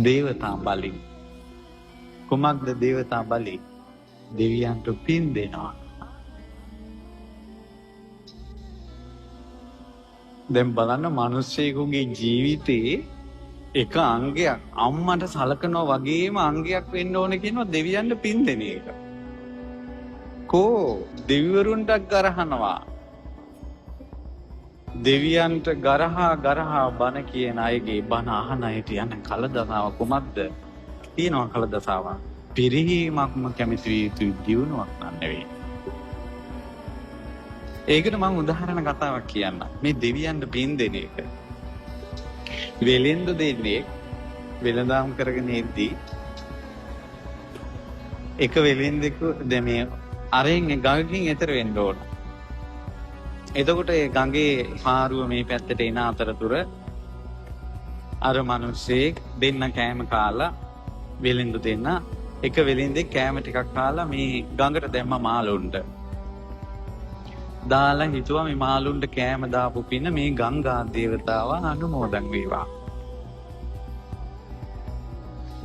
දේවතා බලි. කුමක්ද දේවතා බලි? දෙවියන්ට පින් දෙනවා. දැන් බලන්න මිනිස්සෙකුගේ ජීවිතේ එක අංගයක් අම්මට සලකනවා වගේම අංගයක් වෙන්න ඕන කියනවා දෙවියන්ට පින් දෙන එක. කෝ දෙවිවරුන්ට ගරහනවා. දෙවියන්ට ගරහා බණ කියන අයගේ බණ අහන අයට යන කලදසාව කුමක්ද? තියෙනවා කලදසාව. පිරිහීමක්ම කැමති විය යුතු දියුණුවක් නෙවෙයි. ඒකට මම උදාහරණ කතාවක් කියන්නම්. මේ දෙවියන්ට පින් දෙන එක. වෙලෙන්ද දෙන්නේ වෙලඳාම් කරගෙන ඉද්දී එක වෙලෙන්දෙකු මේ අරෙන් ගඟකින් එතර වෙන්න ඕන. එතකොට ඒ ගඟේ පාරුව මේ පැත්තට එන අතරතුර අර මිනිස්සේ දෙන්න කෑම කාලා වෙලෙන්දු දෙන්න එක වෙලෙන්දේ කෑම ටිකක් කාලා මේ ගඟට දැම්ම මාළුන්ට. දාලා හිතුවා මේ මාළුන්ට කෑම දාපු පින මේ ගංගා දේවතාව අනුමෝදන් වේවා.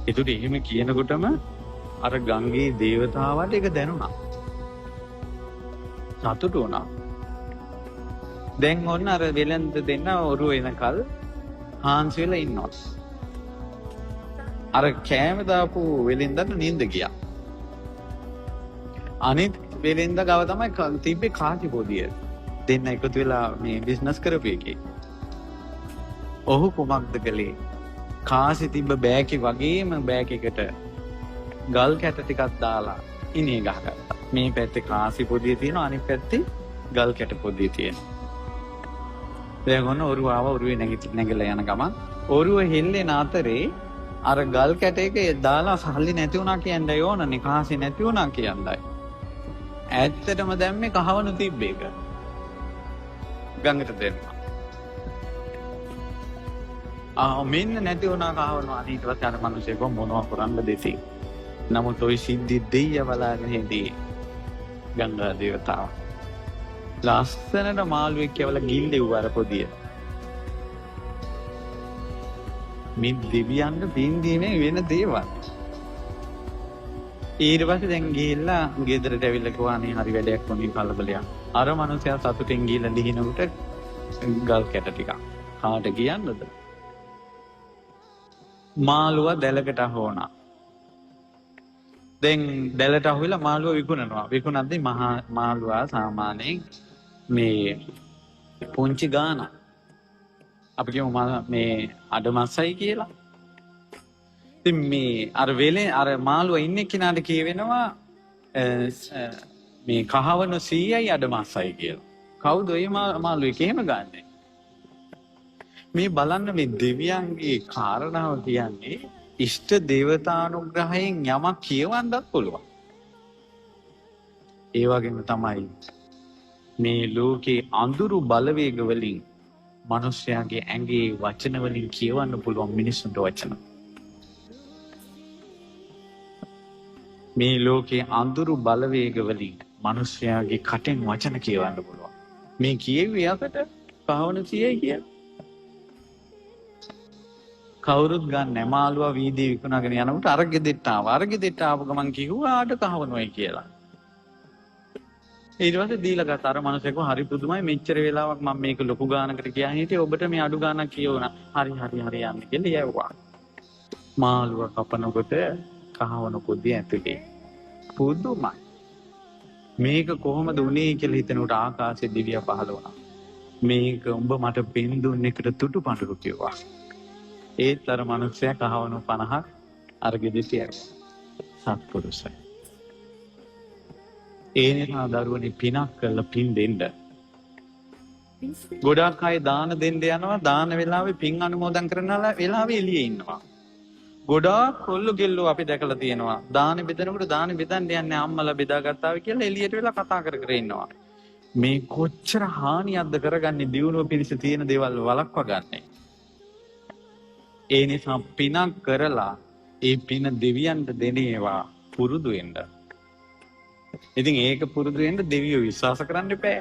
ඒකට එහෙම කියනකොටම අර ගංගේ දේවතාවට ඒක දැනුණා. සතුටු වුණා. දැන් ඔන්න අර වෙලෙන්ද දෙන්න ඔරුව එනකල් හාන්සි වෙලා ඉන්නවා. අර කෑම දාපු වෙලෙන්දට නිින්ද ගියා. අනිත් වෙලෙන්ද ගාව තමයි තිබ්බේ කාටි පොදිය. දෙන්න එකතු වෙලා මේ බිස්නස් කරපු එකේ. ඔහු කුමක්ද කළේ? කාසි තිබ්බ බෑග් වගේම බෑග් එකට ගල් කැට ටිකක් දාලා ඉනේ ගහගත්තා. මේ පැත්තේ කාසි පොදිය තියෙනවා අනිත් පැත්තේ ගල් කැට පොදිය තියෙනවා. දැන් ඔන්න ඔරුව ආව ඔරුවේ නැගිටලා යන ගමන් ඔරුව හෙල්ලෙන අතරේ අර ගල් කැට එක දාලා සල්ලි නැති වුණා කියන්නයි ඕනනේ කාසි නැති වුණා කියන්නයි. ඇත්තටම දැම්මේ කහවණු තිබ්බ එක. ගඟට දැම්මා. මෙන්න නැති වුණා කහවණු අනිත් ඊට පස්සේ අර මිනිස්සෙක් මොනවා කරන්න දෙති. නමුත් ওই සිද්ධි දෙය බලාගෙන හිටියේ ගංගා දේවතාව. ලස්සනට මාළුවෙක් කියවලා ගිල්ලෙව්වා අර පොදිය. මේ දෙවියන්ට පින් දීමේ වෙන දේවල්. ඊට පස්සේ දැන් ගිහිල්ලා ගෙදරට ඇවිල්ලා කිව්වා නේ හරි වැඩයක් වුණේ කලබලයක්. අර මනුස්සයා සතුටින් ගිහිල්ලා ලිහිනකොට ගල් කැට ටිකක්. කාට කියන්නද? මාළුවා දැලකට අහුණා. දැන් දැලට අහුවිලා මාළුවා විකුණනවා. විකුණද්දී මහා මාළුවා සාමාන්‍යයෙන් මේ පුංචි ගාන අපි කියමු මේ අඩමස්සයි කියලා. ඉතින් මේ අර වෙලේ අර මාළුවා ඉන්නේ කෙනාට කියවෙනවා මේ කහවණු 100යි අඩමස්සයි කියලා. කවුද ඒ මාළුවෙක් එහෙම ගන්නෙ? මේ බලන්න මේ දෙවියන්ගේ කාරණාව කියන්නේ ඉෂ්ට දේවතානුග්‍රහයෙන් යමක් කියවන්නත් පුළුවන්. ඒ වගේම තමයි මේ ලෝකේ අඳුරු බලවේග වලින් මිනිස්යාගේ ඇඟේ වචන වලින් කියවන්න පුළුවන් මිනිසුන්ට වචන. මේ ලෝකේ අඳුරු බලවේග වලින් මිනිස්යාගේ කටෙන් වචන කියවන්න පුළුවන්. මේ කියෙව්වේ අපට කහවණු 100යි කියලා. කවුරුත් ගන්න මාළුවා වීදියේ විකුණාගෙන යනකොට අර ගෙදෙට්ට ආවා. අර ගෙදෙට්ට ආපු ගමන් කිව්වා ආඩ කහවණුයි කියලා. ඊට පස්සේ දීලා ගත්ත අර මනුස්සයෙක් හරි පුදුමයි මෙච්චර වෙලාවක් මම මේක ලොකු ගානකට ගියා හිටියේ ඔබට මේ අඩු ගානක් කියවුණා. හරි යන්නේ කියලා යවුවා. මාළුවා කපනකොට කහවණු පොදිය ඇතුලේ. පුදුමයි. මේක කොහොමද උනේ කියලා හිතනකොට ආකාශයේ දිව්‍ය පහළ වුණා. මේක උඹ මට පින් දුන්න එකට තුටු පඳුරු කිව්වා. ඒත් අර මනුස්සයා කහවණු 50ක් අරගෙ දෙතියි. සත්පුරුෂය. ඒ නිසා දරුවනි පිනක් කරලා පින් දෙන්න. ගොඩාක් අය දාන දෙන්න යනවා දාන වෙලාවේ පින් අනුමෝදන් කරන වෙලාවේ එළියේ ඉන්නවා. ගොඩාක් කොල්ල ගෙල්ලෝ අපි දැකලා තියෙනවා. දාන බෙදනකොට දාන බෙදන්න යන්නේ අම්මලා බෙදාගත්තා කියලා එළියට වෙලා කතා කර ඉන්නවා. මේ කොච්චර හානියක්ද කරගන්නේ දියුණුව පිණිස තියෙන දේවල් වළක්වා ගන්නනේ. ඒ නිසා පිනක් කරලා ඒ පින දෙවියන්ට දෙනේවා පුරුදු වෙන්න. ඉතින් ඒක පුරුදු වෙන්න දෙවියෝ විශ්වාස කරන්න එපා.